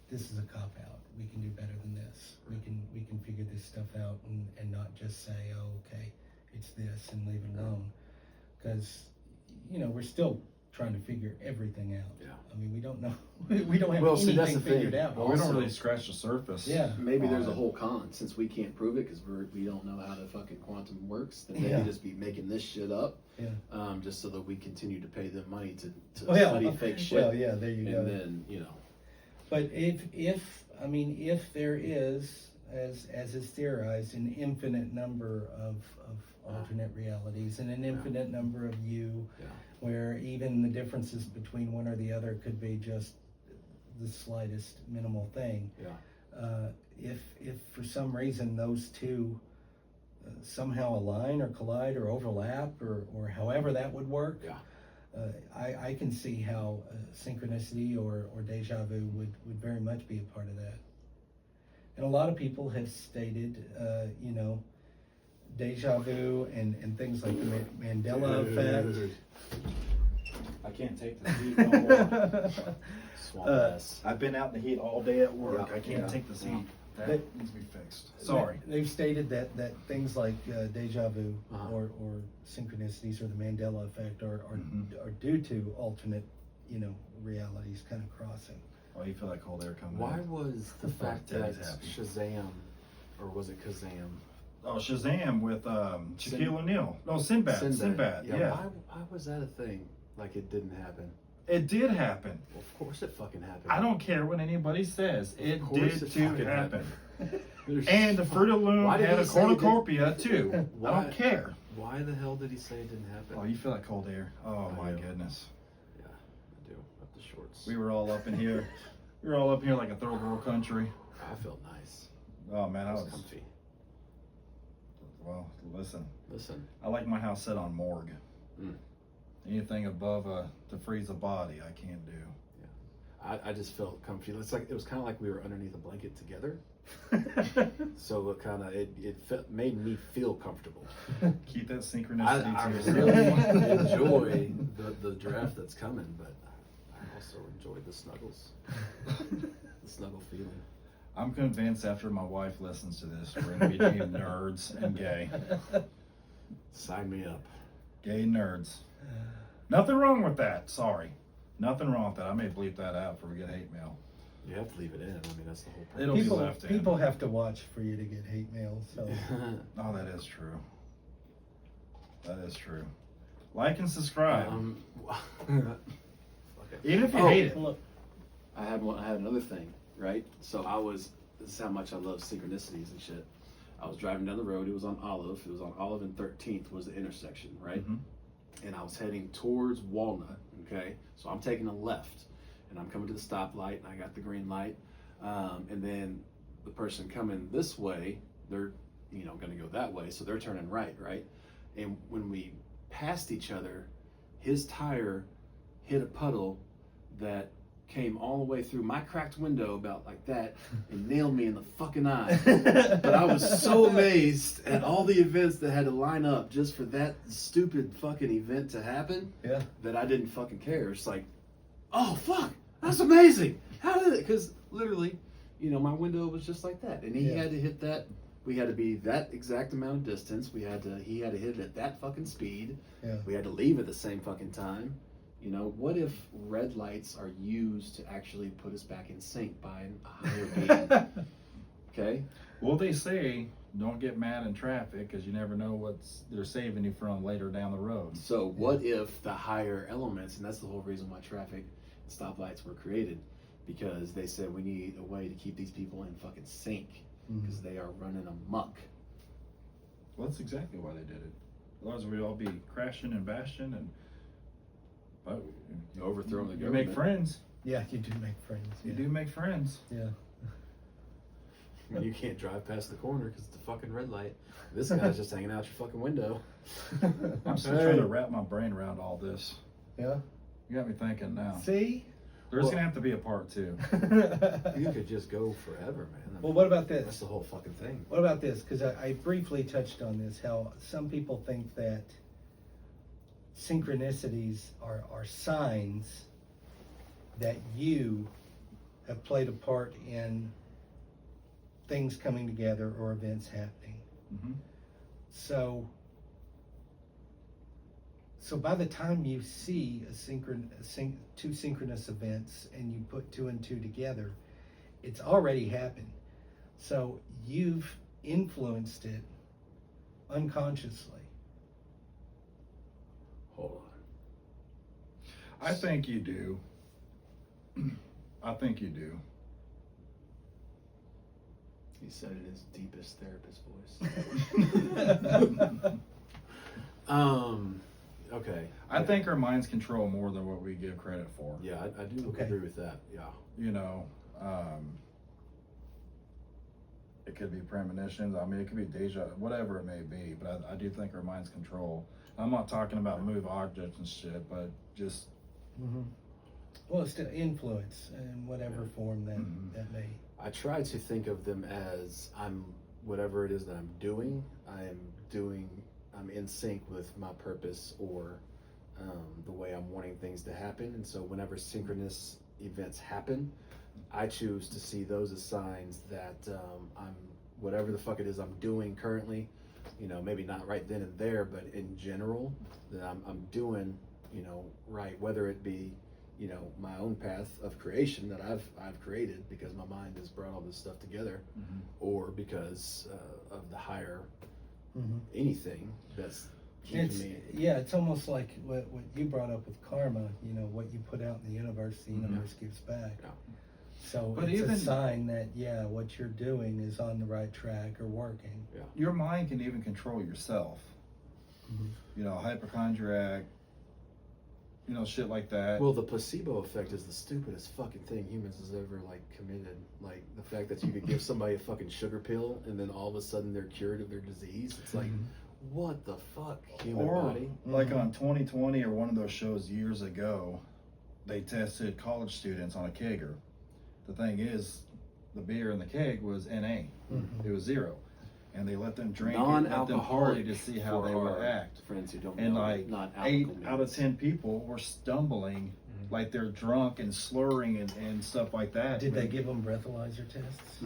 this is a cop out. We can do better than this. We can figure this stuff out and not just say, oh, okay, it's this and leave it alone. Because we're still trying to figure everything out. Yeah. I mean, we don't know. We don't have See, that's anything the thing. figured out. Well, we don't Also- really scratch the surface. Yeah. Maybe there's a whole con since we can't prove it because we don't know how the fucking quantum works. Then maybe just be making this shit up, just so that we continue to pay them money to study fake shit. Well, yeah, there you go. And then But if there is, as is theorized, an infinite number of alternate realities and an infinite number of you, where even the differences between one or the other could be just the slightest minimal thing. If for some reason those two somehow align or collide or overlap or however that would work, I can see how synchronicity or deja vu would very much be a part of that. And a lot of people have stated, deja vu and things like the Mandela effect. I can't take the heat no more. swamp ass. I've been out in the heat all day at work. Yeah. I can't take this heat. That They- needs to be fixed. Sorry. They've stated that things like deja vu Uh-huh. or synchronicities or the Mandela effect are Mhm. are due to alternate, realities kind of crossing. Oh, you feel like cold air coming Why in. was the fact that Daddy's happy. Shazam, or was it Kazam? Oh, Shazam with Shaquille O'Neal. No, Sinbad. Sinbad. Yeah. Why was that a thing? Like it didn't happen. It did happen. Well, of course it fucking happened. I don't care what anybody says. It course did it to fucking happen. There's- And the Fruit of the Loom Why did had he a say it didn't- cornucopia too. I Why- don't care. Why the hell did he say it didn't happen? Oh, you feel that cold air? Oh I my do. goodness. Yeah, I do. Up the shorts. We were all up in here. We were all up here like a third world country. I felt nice. Oh man, I I was was. comfy. Well, listen. Listen. I like my house set on morgue. Mm. Anything above to freeze a body, I can't do. I just felt comfy. It's like it was kind of like we were underneath a blanket together. So it kind of made me feel comfortable. Keep that synchronicity I to yourself. really enjoy the draft that's coming, but I also enjoy the snuggles, the snuggle feeling. I'm convinced after my wife listens to this, we're going to be team nerds and gay. Sign me up. Gay nerds. Nothing wrong with that. Sorry. Nothing wrong with that. I may bleep that out before we get hate mail. You have to leave it in. I mean, that's the whole point. It'll be left in. People have to watch for you to get hate mail. So Oh, that is true. That is true. Like and subscribe. Even if you hate it. look, I had another thing, right? So this is how much I love synchronicities and shit. I was driving down the road. It was on Olive. It was on Olive and 13th was the intersection, right? Mhm. And I was heading towards Walnut, okay? So I'm taking a left, and I'm coming to the stoplight, and I got the green light. And then the person coming this way, they're, going to go that way, so they're turning right? And when we passed each other, his tire hit a puddle that came all the way through my cracked window about like that and nailed me in the fucking eye. But I was so amazed at all the events that had to line up just for that stupid fucking event to happen yeah. that I didn't fucking care. It's like, oh fuck, that's amazing. How did it? Because literally, my window was just like that, and he Yeah. had to hit that. We had to be that exact amount of distance. He had to hit it at that fucking speed. Yeah. We had to leave at the same fucking time. What if red lights are used to actually put us back in sync by a higher being? Okay? Well, they say don't get mad in traffic because you never know what they're saving you from later down the road. So what if the higher elements, and that's the whole reason why traffic and stoplights were created, because they said we need a way to keep these people in fucking sync because they are running amok. Well, that's exactly why they did it. Otherwise, we'd all be crashing and bashing and. But Overthrowing the you make government. friends. Yeah, you do make friends. You yeah. do make friends. Yeah. I mean, you can't drive past the corner because it's a fucking red light. This guy's just hanging out your fucking window. I'm still trying to wrap my brain around all this. Yeah. You got me thinking now. See? There's gonna have to be a part 2. You could just go forever, man. I Well, mean, what about this? That's the whole fucking thing. What about this? Because I briefly touched on this, how some people think that synchronicities are signs that you have played a part in things coming together or events happening. Mm-hmm. So by the time you see two synchronous events and you put 2 and 2 together, it's already happened. So you've influenced it unconsciously. Hold on. I think you do. I think you do. He said it in his deepest therapist voice. Okay. I think our minds control more than what we give credit for. Yeah, I do Okay. agree with that. Yeah. It could be premonitions. I mean, it could be deja, whatever it may be. But I do think our minds control. I'm not talking about move objects and shit, but just. Mm-hmm. Well, it's still influence in whatever form that may. I try to think of them as whatever it is that I'm doing I'm in sync with my purpose or the way I'm wanting things to happen. And so whenever synchronous events happen, I choose to see those as signs that I'm whatever the fuck it is I'm doing currently, maybe not right then and there, but in general, that I'm doing, right, whether it be my own path of creation that I've created because my mind has brought all this stuff together, or because of the higher anything that's It's almost like what you brought up with karma. You know, what you put out in the universe gives back. Yeah. So But it's even, a sign that what you're doing is on the right track or working. Yeah. your mind can even control yourself. Mhm. You know, hypochondriac. You know, shit like that. Well, the placebo effect is the stupidest fucking thing humans has ever like committed. Like the fact that you could give somebody a fucking sugar pill and then all of a sudden they're cured of their disease. It's like, what the fuck, human Or body? like on 2020 or one of those shows years ago, they tested college students on a kegger. The thing is, the beer in the keg was NA. It was 0. And they let them drink it, let them party Non-alcoholic to see how they would act. Friends who don't And know like not 8 alcohol out of means. 10 people were stumbling, like they're drunk and slurring and stuff like that. Did they give them breathalyzer tests?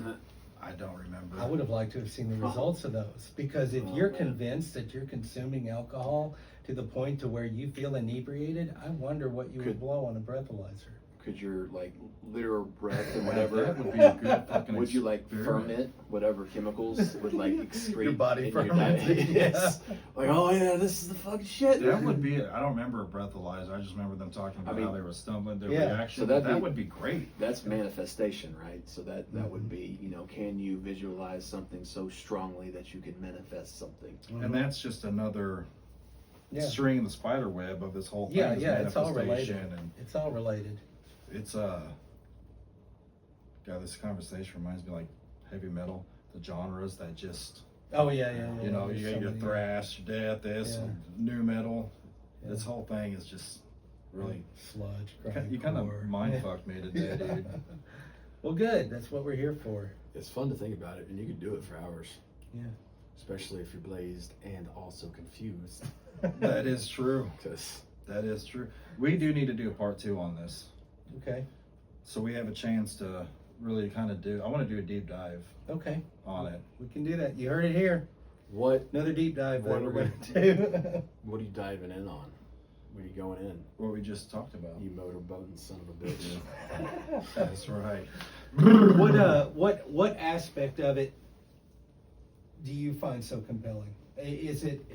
I don't remember. I would have liked to have seen the results of those, because if you're convinced that you're consuming alcohol to the point to where you feel inebriated, I wonder what you would blow on a breathalyzer. Could your like literal breath and whatever? That would be a good fucking Would you like experiment. ferment whatever chemicals would like excrete Your body in your ferments diet? it, Yes. Like, oh yeah, this is the fucking shit. That would be it. I don't remember a breathalyzer. I just remember them talking about how they were stumbling, their reaction. So that'd that be- would be great. That's manifestation, right? So that would be, you know, can you visualize something so strongly that you can manifest something? And that's just another string in the spider web of this whole thing. Yeah, is it's all related. manifestation. And It's all related. it's God, this conversation reminds me like heavy metal, the genres that just Oh yeah. you know, There's you so got your many. thrash, your death, this, Yeah. new metal. Yeah. This whole thing is just really Sludge. you kind of grindcore. mind fucked me today, dude. Well, good. That's what we're here for. It's fun to think about it, and you could do it for hours. Yeah. Especially if you're blazed and also confused. That is true. Because That is true. We do need to do a part 2 on this. Okay. So we have a chance to really kind of I want to do a deep dive Okay. on it. We can do that. You heard it here. what Another deep dive that What we're are going to do. what are you diving in on? What are you going in? What we just talked about. You motorboating son of a bitch. That's right. What aspect of it do you find so compelling? Is it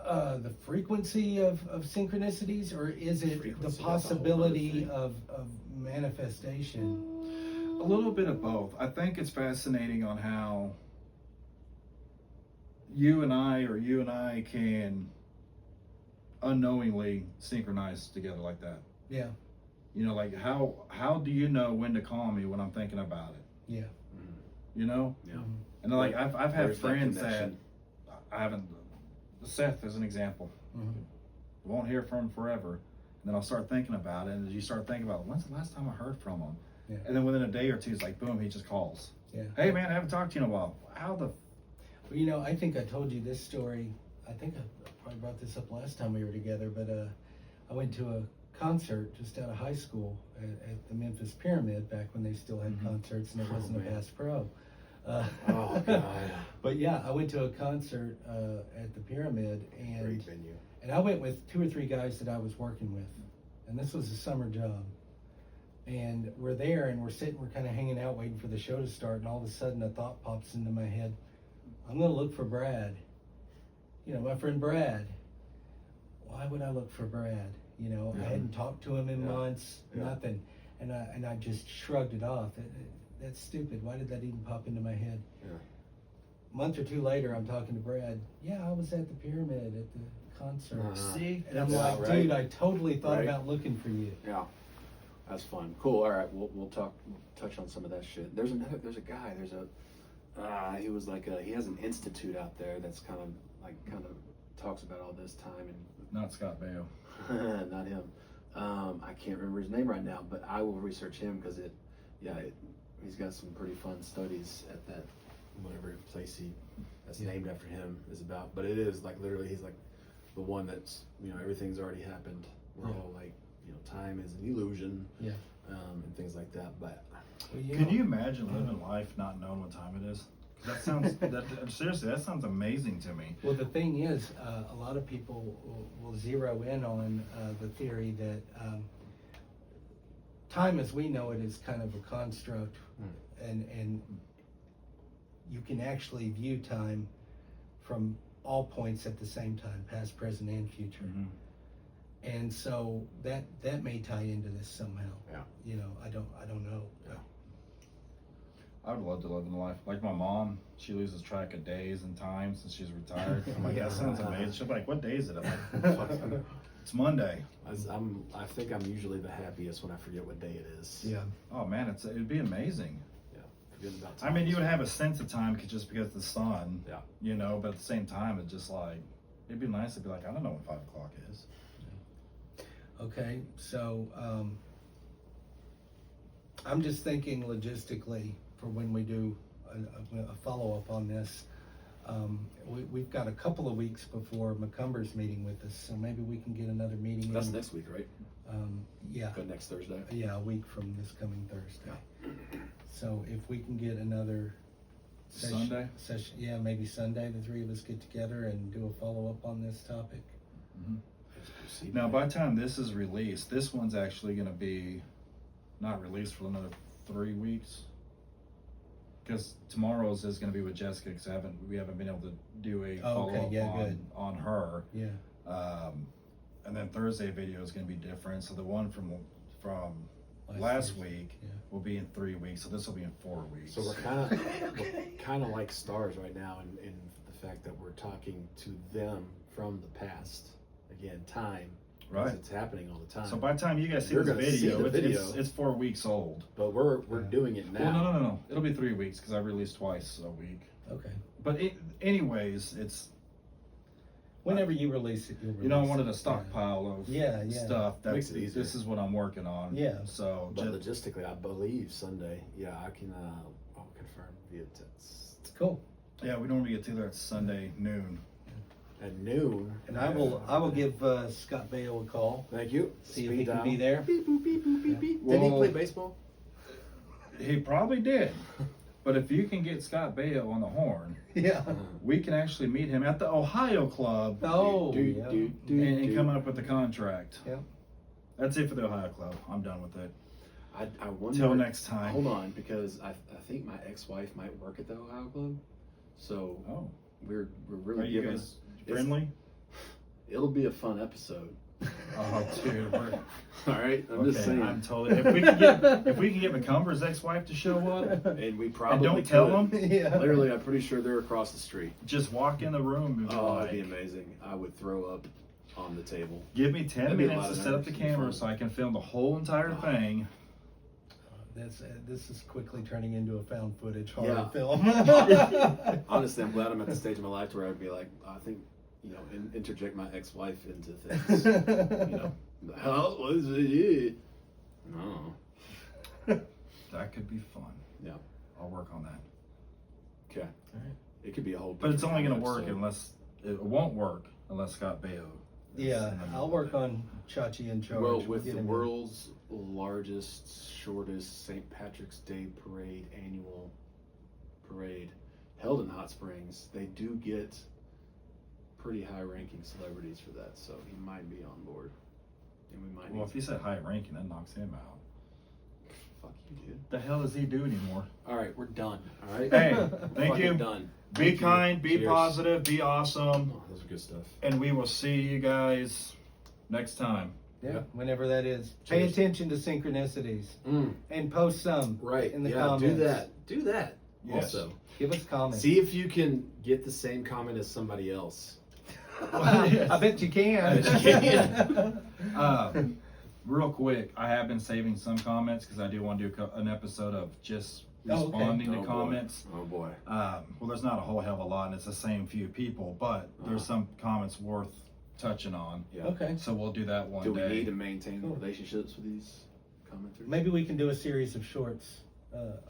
the frequency of synchronicities, or is it Frequency, the that's a whole possibility other of manifestation? A little bit of both. I think it's fascinating on how you and I can unknowingly synchronize together like that. Yeah. You know, like how do you know when to call me when I'm thinking about it? Yeah. You know? Yeah. And like I've had Where's that friends that connection? I haven't. Seth is an example. Mhm. Won't hear from him forever. And then I'll start thinking about it, and as you start thinking about, when's the last time I heard from him? Yeah. And then within a day or two, it's like boom, he just calls. Yeah. Hey man, I haven't talked to you in a while. How the? Well, you know, I think I told you this story. I think I probably brought this up last time we were together, but I went to a concert just out of high school at the Memphis Pyramid back when they still had concerts and it wasn't a man. Bass Pro. Oh god. But yeah, I went to a concert at the Pyramid, and Great venue. I went with 2 or 3 guys that I was working with, and this was a summer job. And we're there, and we're kind of hanging out, waiting for the show to start, and all of a sudden a thought pops into my head. I'm gonna look for Brad. You know, my friend Brad. Why would I look for Brad? You know, I hadn't talked to him in months, nothing, and I just shrugged it off. That's stupid. Why did that even pop into my head? Yeah. A month or 2 later, I'm talking to Brad. Yeah, I was at the Pyramid at the concert. See, And I'm Yeah, like, right. dude, I totally thought Right. about looking for you. Yeah. That's fun. Cool. All right, we'll touch on some of that shit. There's a guy. He was like he has an institute out there that's kind of talks about all this time and not Scott Baio. not him. I can't remember his name right now, but I will research him because he's got some pretty fun studies at that whatever place that's named after him is about. But it is like literally he's like the one that's everything's already happened. We're all like time is an illusion. Yeah. And things like that. But Well, Can you imagine living life not knowing what time it is? That sounds seriously. That sounds amazing to me. Well, the thing is, a lot of people will zero in on the theory that time as we know it is kind of a construct, and you can actually view time from all points at the same time, past, present, and future. Mhm. And so that may tie into this somehow. Yeah. You know, I don't know. Yeah. I would love to live in life. Like my mom, she loses track of days and times since she's retired. I'm like, that sounds amazing. She'll be like, what day is it? I'm like, fuck, it's Monday. I think I'm usually the happiest when I forget what day it is. Yeah. Oh man, it'd be amazing. Yeah. Forgetting about I mean, time. you would have a sense of time just because of the sun. Yeah. You know, but at the same time, it's just like, it'd be nice to be like, I don't know when 5 o'clock is. Okay, so I'm just thinking logistically for when we do a follow-up on this. We've got a couple of weeks before McCumber's meeting with us, so maybe we can get another meeting. That's in. next week, right? Yeah. Good, next Thursday. Yeah, a week from this coming Thursday. So if we can get another Sunday? session, yeah, maybe Sunday, the three of us get together and do a follow-up on this topic. Mm-hmm. Now, by the time this is released, this one's actually going to be not released for another 3 weeks. Because tomorrow's is going to be with Jessica, because we haven't been able to do a follow-up on her. Yeah. And then Thursday video is going to be different. So the one from last week will be in 3 weeks. So this will be in 4 weeks. So we're kind of like stars right now in the fact that we're talking to them from the past. Again, time. Right. It's happening all the time. So by the time you guys see You're this gonna see the video. it's 4 weeks old. But we're doing it now. Well, no. It'll be 3 weeks because I release twice a week. Okay. But anyways, it's whenever you release it, you'll release you know, I wanted a stockpile of stuff. That Makes it easier. This is what I'm working on. Yeah. So But logistically, I believe Sunday. Yeah, I can. I'll confirm via text. Cool. yeah, we normally get together at Sunday noon. At noon. And I will give Scott Baio a call. Thank you. See if he can be there. Beep, boop, beep, boop, beep, beep. Well, Didn't he play baseball? He probably did. But if you can get Scott Baio on the horn, Yeah. we can actually meet him at the Ohio Club Oh, and come up with the contract. Yeah. That's it for the Ohio Club. I'm done with it. I wonder. Till next time. Hold on, because I think my ex-wife might work at the Ohio Club, so we're really Are you giving. guys friendly? It'll be a fun episode. Oh, dude. All right, I'm just saying. I'm totally. If we can get McCumber's ex-wife to show up, And we and probably don't tell them, Yeah. Literally, I'm pretty sure they're across the street. just walk in the room and be Oh, like, that'd be amazing. I would throw up on the table. give me 10 That'd be a minutes lot to of set up the nerves. It'd be camera fun. so I can film the whole entire thing. This is quickly turning into a found footage horror Yeah. film. Honestly, I'm glad I'm at the stage of my life where I'd be like, I think, interject my ex-wife into things. How was it? No. That could be fun. Yeah. I'll work on that. Okay. All right. It could be a whole. But it's only going to different work episode. unless it won't work unless Scott Baio. is Yeah, in the middle I'll of work it. on Chachi in charge. Well, We'll with get the him in. world's largest, shortest St. Patrick's Day parade, annual parade, held in Hot Springs, they do get pretty high-ranking celebrities for that, so he might be on board, and we might. Well, need if he said high ranking, that knocks him out. fuck you, dude. The hell does he do anymore? All right, we're done. All right. Hey, We're thank fucking you. Done. Be Thank you. kind, be Cheers. positive, be awesome, Oh, those are good stuff. and we will see you guys next time. Yeah, whenever that is. Pay Cheers. attention to synchronicities Mm, and post some right. in the yeah, comments. do that. Do that. Yes. Also, Give us comments. see if you can get the same comment as somebody else. I bet you can. I bet you can. Real quick, I have been saving some comments because I do want to do an episode of just responding to comments. Oh boy. Well, there's not a whole hell of a lot, and it's the same few people, but there's some comments worth touching on. Yeah. Okay. So we'll do that one Do day. we need to maintain Cool. relationships with these commenters? Maybe we can do a series of shorts. I that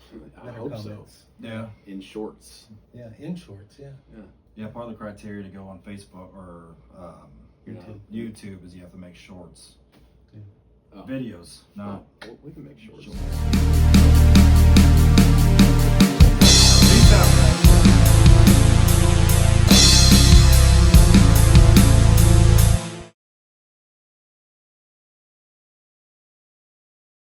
are hope so. comments. Yeah. In shorts. Yeah, in shorts. Yeah. Yeah, part of the criteria to go on Facebook or YouTube is you have to make shorts. Oh. Videos, not Well, we can make shorts. shorts.